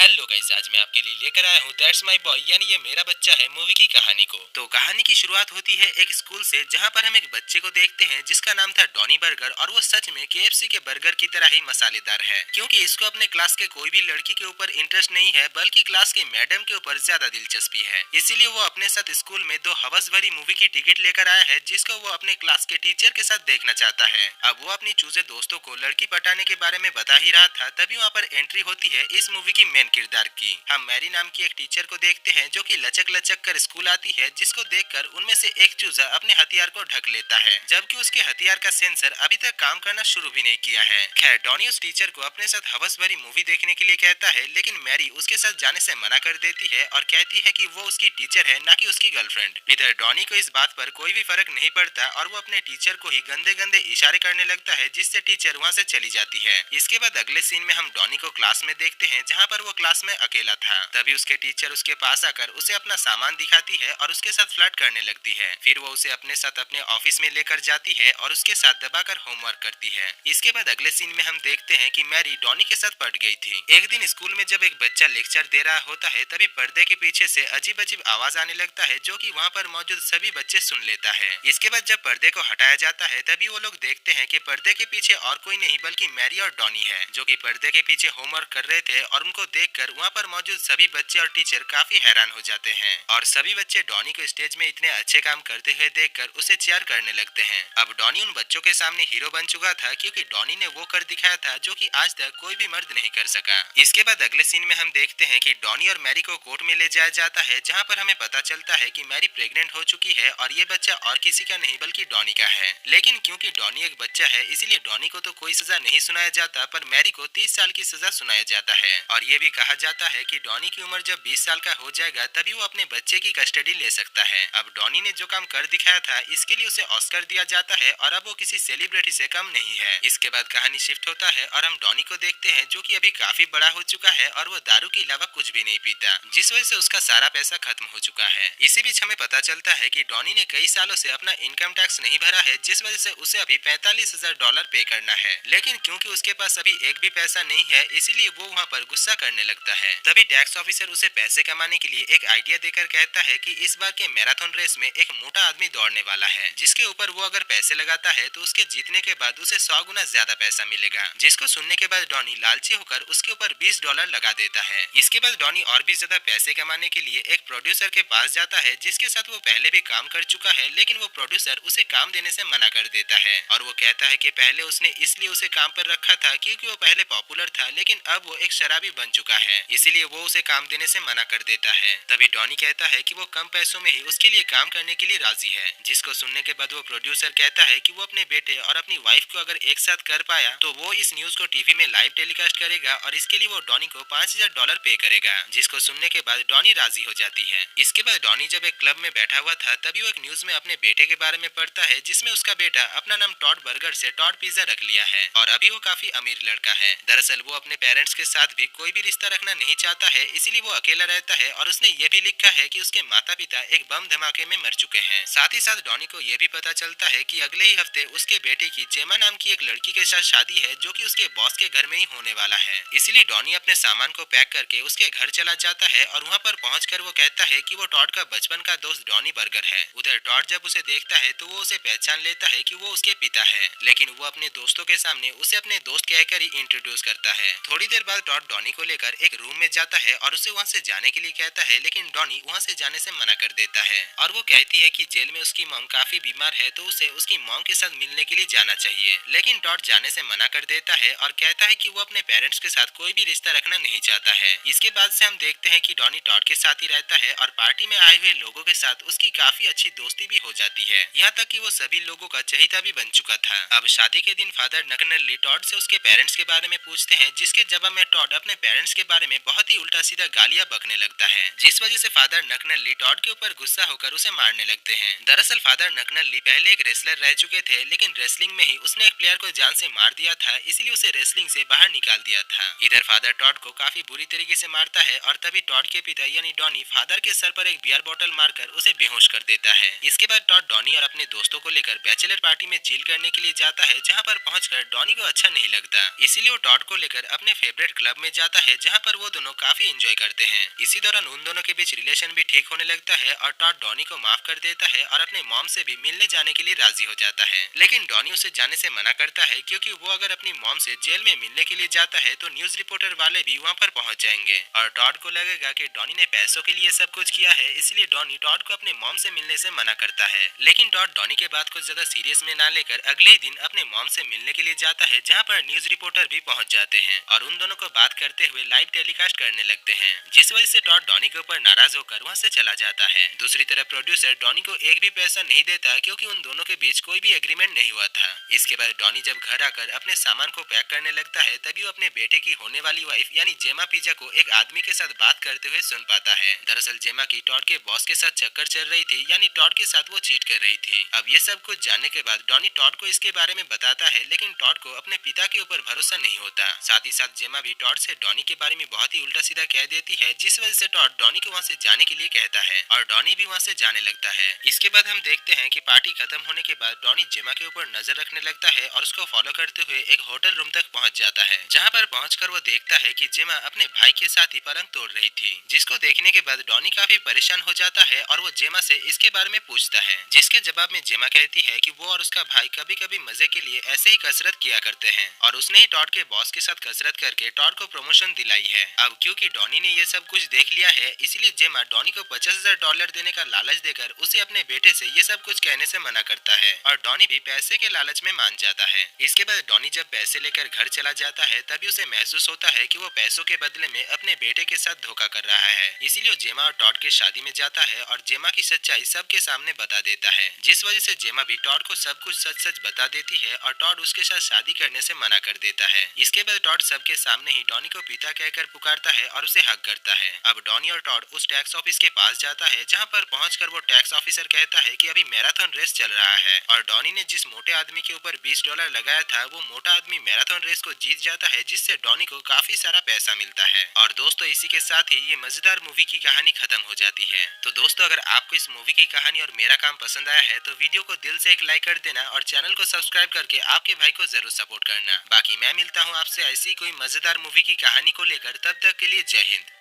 Hello guys, आज मैं आपके लिए लेकर आया हूँ दैट्स माय बॉय यानी ये मेरा बच्चा है मूवी की कहानी को। तो कहानी की शुरुआत होती है एक स्कूल से, जहाँ पर हम एक बच्चे को देखते हैं जिसका नाम था डॉनी बर्गर, और वो सच में केएफसी के बर्गर की तरह ही मसालेदार है, क्योंकि इसको अपने क्लास के कोई भी लड़की के ऊपर इंटरेस्ट नहीं है, बल्कि क्लास के मैडम के ऊपर ज्यादा दिलचस्पी है। इसीलिए वो अपने साथ स्कूल में दो हवस भरी मूवी की टिकट लेकर आया है, जिसको वो अपने क्लास के टीचर के साथ देखना चाहता है। अब वो अपनी चूजे दोस्तों को लड़की पटाने के बारे में बता ही रहा था, तभी वहाँ पर एंट्री होती है इस मूवी की मेन किरदार की। हम मैरी नाम की एक टीचर को देखते हैं जो कि लचक लचक कर स्कूल आती है, जिसको देखकर उनमें से एक चूजा अपने हथियार को ढक लेता है, जबकि उसके हथियार का सेंसर अभी तक काम करना शुरू भी नहीं किया है। खैर, डॉनी उस टीचर को अपने साथ हवस भरी मूवी देखने के लिए कहता है, लेकिन मैरी उसके साथ जाने से मना कर देती है और कहती है कि वो उसकी टीचर है, ना कि उसकी गर्लफ्रेंड। इधर डॉनी को इस बात पर कोई भी फर्क नहीं पड़ता और वो अपने टीचर को ही गंदे गंदे इशारे करने लगता है, जिससे टीचर वहाँ से चली जाती है। इसके बाद अगले सीन में हम डॉनी को क्लास में देखते हैं, जहाँ पर वो क्लास में अकेला था। तभी उसके टीचर उसके पास आकर उसे अपना सामान दिखाती है और उसके साथ फ्लर्ट करने लगती है। फिर वो उसे अपने साथ अपने ऑफिस में लेकर जाती है और उसके साथ दबाकर होमवर्क करती है। इसके बाद अगले सीन में हम देखते हैं कि मैरी डॉनी के साथ पट गई थी। एक दिन स्कूल में जब एक बच्चा लेक्चर दे रहा होता है, तभी पर्दे के पीछे से अजीब अजीब आवाज आने लगता है, जो कि वहाँ पर मौजूद सभी बच्चे सुन लेता है। इसके बाद जब पर्दे को हटाया जाता है, तभी वो लोग देखते हैं कि पर्दे के पीछे और कोई नहीं बल्कि मैरी और डॉनी है, जो कि पर्दे के पीछे होमवर्क कर रहे थे। और उनको देखकर वहाँ पर मौजूद सभी बच्चे और टीचर काफी हैरान हो जाते हैं, और सभी बच्चे डॉनी को स्टेज में इतने अच्छे काम करते हुए देखकर उसे चीयर करने लगते हैं। अब डॉनी उन बच्चों के सामने हीरो बन चुका था, क्योंकि डॉनी ने वो कर दिखाया था जो कि आज तक कोई भी मर्द नहीं कर सका। इसके बाद अगले सीन में हम देखते हैं कि डॉनी और मैरी को कोर्ट में ले जाया जाता है, जहाँ पर हमें पता चलता है कि मैरी प्रेग्नेंट हो चुकी है और ये बच्चा और किसी का नहीं बल्कि डॉनी का है। लेकिन क्योंकि डॉनी एक बच्चा है, इसीलिए डॉनी को तो कोई सजा नहीं सुनाया जाता, पर मैरी को 30 साल की सजा सुनाया जाता है। और ये भी कहा जाता है कि डॉनी की उम्र जब 20 साल का हो जाएगा, तभी वो अपने बच्चे की कस्टडी ले सकता है। अब डॉनी ने जो काम कर दिखाया था, इसके लिए उसे ऑस्कर दिया जाता है, और अब वो किसी सेलिब्रिटी से कम नहीं है। इसके बाद कहानी शिफ्ट होता है और हम डॉनी को देखते हैं, जो कि अभी काफी बड़ा हो चुका है और वो दारू के अलावा कुछ भी नहीं पीता, जिस वजह से उसका सारा पैसा खत्म हो चुका है। इसी बीच हमें पता चलता है कि डॉनी ने कई सालों से अपना इनकम टैक्स नहीं भरा है, जिस वजह से उसे अभी $45,000 पे करना है। लेकिन क्योंकि उसके पास अभी एक भी पैसा नहीं है, इसीलिए वो वहाँ पर गुस्सा करने लगता है। तभी टैक्स ऑफिसर उसे पैसे कमाने के लिए एक आइडिया देकर कहता है कि इस बार के मैराथन रेस में एक मोटा आदमी दौड़ने वाला है, जिसके ऊपर वो अगर पैसे लगाता है तो उसके जीतने के बाद उसे 100 गुना ज्यादा पैसा मिलेगा। जिसको सुनने के बाद डॉनी लालची होकर उसके ऊपर $20 लगा देता है। इसके बाद डॉनी और भी ज्यादा पैसे कमाने के लिए एक प्रोड्यूसर के पास जाता है, जिसके साथ वो पहले भी काम कर चुका है, लेकिन वो प्रोड्यूसर उसे काम देने से मना कर देता है। और वो कहता है कि पहले उसने इसलिए उसे काम पर रखा था क्योंकि वो पहले पॉपुलर था, लेकिन अब वो एक शराबी बन चुका है, इसीलिए वो उसे काम देने से मना कर देता है। तभी डॉनी कहता है कि वो कम पैसों में ही उसके लिए काम करने के लिए राजी है। जिसको सुनने के बाद वो प्रोड्यूसर कहता है कि वो अपने बेटे और अपनी वाइफ को अगर एक साथ कर पाया तो वो इस न्यूज को टीवी में लाइव टेलीकास्ट करेगा, और इसके लिए वो डॉनी को $5,000 पे करेगा। जिसको सुनने के बाद डॉनी राजी हो जाती है। इसके बाद डॉनी जब एक क्लब में बैठा हुआ था, तभी वो एक न्यूज में अपने बेटे के बारे में पढ़ता है, जिसमें उसका बेटा अपना नाम टॉड बर्गर से टॉड पिज्जा रख लिया है, और अभी वो काफी अमीर लड़का है। दरअसल वो अपने पेरेंट्स के साथ भी कोई भी रिश्ता रखना नहीं चाहता है, इसीलिए वो अकेला रहता है। और उसने ये भी लिखा है कि उसके माता पिता एक बम धमाके में मर चुके हैं। साथ ही साथ डॉनी को ये भी पता चलता है कि अगले ही हफ्ते उसके बेटे की जेमा नाम की एक लड़की के साथ शादी है, जो कि उसके बॉस के घर में ही होने वाला है। इसलिए डॉनी अपने सामान को पैक करके उसके घर चला जाता है, और वहाँ पर पहुंचकर वो कहता है कि वो टॉड का बचपन का दोस्त डॉनी बर्गर है। उधर टॉड जब उसे देखता है तो वो उसे पहचान लेता है कि वो उसके पिता है, लेकिन वो अपने दोस्तों के सामने उसे अपने दोस्त कहकर ही इंट्रोड्यूस करता है। थोड़ी देर बाद टॉड डॉनी को लेकर एक रूम में जाता है और उसे वहाँ से जाने के लिए कहता है, लेकिन डॉनी वहाँ से जाने से मना कर देता है, और वो कहती है कि जेल में उसकी मॉम काफी बीमार है, तो उसे उसकी मॉम के साथ मिलने के लिए जाना चाहिए। लेकिन टॉड जाने से मना कर देता है और कहता है कि वो अपने पेरेंट्स के साथ कोई भी रिश्ता रखना नहीं चाहता है। इसके बाद से हम देखते हैं कि डॉनी टॉड के साथ ही रहता है, और पार्टी में आए हुए लोगों के साथ उसकी काफी अच्छी दोस्ती भी हो जाती है, यहाँ तक कि वो सभी लोगों का चहेता भी बन चुका था। अब शादी के दिन फादर नकनली टॉड से उसके पेरेंट्स के बारे में पूछते हैं, जिसके जवाब में टॉड अपने पेरेंट्स के बारे में बहुत ही उल्टा सीधा गालियां बकने लगता है, जिस वजह से फादर नकनली टॉड के ऊपर गुस्सा होकर उसे मारने लगते हैं। दरअसल फादर नकनली पहले एक रेसलर रह चुके थे, लेकिन रेसलिंग में ही उसने एक प्लेयर को जान से मार दिया था, इसलिए उसे रेसलिंग से बाहर निकाल दिया था। इधर फादर टॉड को काफी बुरी तरीके से मारता है, और तभी टॉड के पिता यानी डॉनी फादर के सर पर एक बियर बोतल मारकर उसे बेहोश कर देता है। इसके बाद टॉड डॉनी और अपने दोस्तों को लेकर बैचलर पार्टी में चिल करने के लिए जाता है, जहाँ पर पहुंचकर डॉनी को अच्छा नहीं लगता, इसीलिए वो टॉड को लेकर अपने फेवरेट क्लब में जाता है, जहाँ पर वो दोनों काफी एंजॉय करते हैं। इसी दौरान उन दोनों के बीच रिलेशन भी ठीक होने लगता है और टॉड डॉनी को माफ कर देता है और अपने मॉम से भी मिलने जाने के लिए राजी हो जाता है। लेकिन डॉनी उसे जाने से मना करता है क्योंकि वो अगर अपनी मॉम से जेल में मिलने के लिए जाता है तो न्यूज रिपोर्टर वाले भी वहाँ पर पहुँच जाएंगे और टॉड को लगेगा कि डॉनी ने पैसों के लिए सब कुछ किया है, इसलिए डॉनी टॉड को अपने मॉम से मिलने से मना करता है। लेकिन टॉड डॉनी के बात को ज्यादा सीरियस में ना लेकर अगले ही दिन अपने मॉम से मिलने के लिए जाता है, जहाँ पर न्यूज रिपोर्टर भी पहुँच जाते हैं और उन दोनों को बात करते हुए लाइव टेलीकास्ट करने लगते हैं, जिस वजह से टॉड डॉनी के ऊपर नाराज होकर वहाँ से चला जाता है। दूसरी तरफ प्रोड्यूसर डॉनी को एक भी पैसा नहीं देता क्योंकि उन दोनों के बीच कोई भी एग्रीमेंट नहीं हुआ था। इसके बाद डॉनी जब घर आकर अपने सामान को पैक करने लगता है तभी वो अपने बेटे की होने वाली वाइफ यानी जेमा पिज़्ज़ा को एक आदमी के साथ बात करते हुए सुन पाता है। दरअसल जेमा की टॉड के बॉस के साथ चक्कर चल रही थी, यानी टॉड के साथ वो चीट कर रही थी। अब ये सब कुछ जानने के बाद डॉनी टॉड को इसके बारे में बताता है, लेकिन टॉड को अपने पिता के ऊपर भरोसा नहीं होता। साथ ही साथ जेमा भी टॉड से डॉनी के बारे में बहुत ही उल्टा सीधा कह देती है, जिस वजह से टॉड डॉनी को वहाँ से जाने के लिए कहता है और डॉनी भी वहाँ से जाने लगता है। इसके बाद हम देखते हैं कि पार्टी खत्म होने के बाद डॉनी जेमा के ऊपर नजर रखने लगता है और उसको फॉलो करते हुए एक होटल रूम तक पहुँच जाता है, जहाँ पर पहुंचकर वो देखता है कि जेमा अपने भाई के साथ ही पलंग तोड़ रही थी, जिसको देखने के बाद डॉनी काफी परेशान हो जाता है और वो जेमा से इसके बारे में पूछता है, जिसके जवाब में जेमा कहती है कि वो और उसका भाई कभी कभी मजे के लिए ऐसे ही कसरत किया करते हैं और उसने ही टॉड के बॉस के साथ कसरत करके टॉड को प्रमोशन दिलाई है। अब क्योंकि डॉनी ने ये सब कुछ देख लिया है, इसलिए जेमा डॉनी को $50,000 देने का लालच देकर उसे अपने बेटे से ये सब कुछ कहने से मना करता है और डॉनी भी पैसे के लालच में मान जाता है। इसके बाद डॉनी जब पैसे लेकर घर चला जाता है तभी उसे महसूस होता है कि वो पैसों के बदले में अपने बेटे के साथ धोखा कर रहा है, इसीलिए जेमा और टॉड के शादी में जाता है और जेमा की सच्चाई सबके सामने बता देता है, जिस वजह से जेमा भी टॉड को सब कुछ सच सच बता देती है और टॉड उसके साथ शादी करने से मना कर देता है। इसके बाद टॉड सबके सामने ही डॉनी को पिता कहकर पुकारता है और उसे हक करता है। अब डॉनी और टॉड उस टैक्स ऑफिस के पास जाता है, जहाँ पर पहुंचकर वो टैक्स ऑफिसर कहता है कि अभी मैराथन रेस चल रहा है और डॉनी ने जिस मोटे आदमी के ऊपर $20 लगाया था वो मोटा आदमी मैराथन रेस को जीत जाता है, जिससे डॉनी को काफी सारा पैसा मिलता है। और दोस्तों इसी के साथ ही ये मजेदार मूवी की कहानी खत्म हो जाती है। तो दोस्तों अगर आपको इस मूवी की कहानी और मेरा काम पसंद आया है तो वीडियो को दिल से एक लाइक कर देना और चैनल को सब्सक्राइब करके आपके भाई को जरूर सपोर्ट करना। बाकी मैं मिलता हूँ आपसे ऐसी कोई मजेदार मूवी की कहानी को लेकर, तब तक के लिए जय हिंद।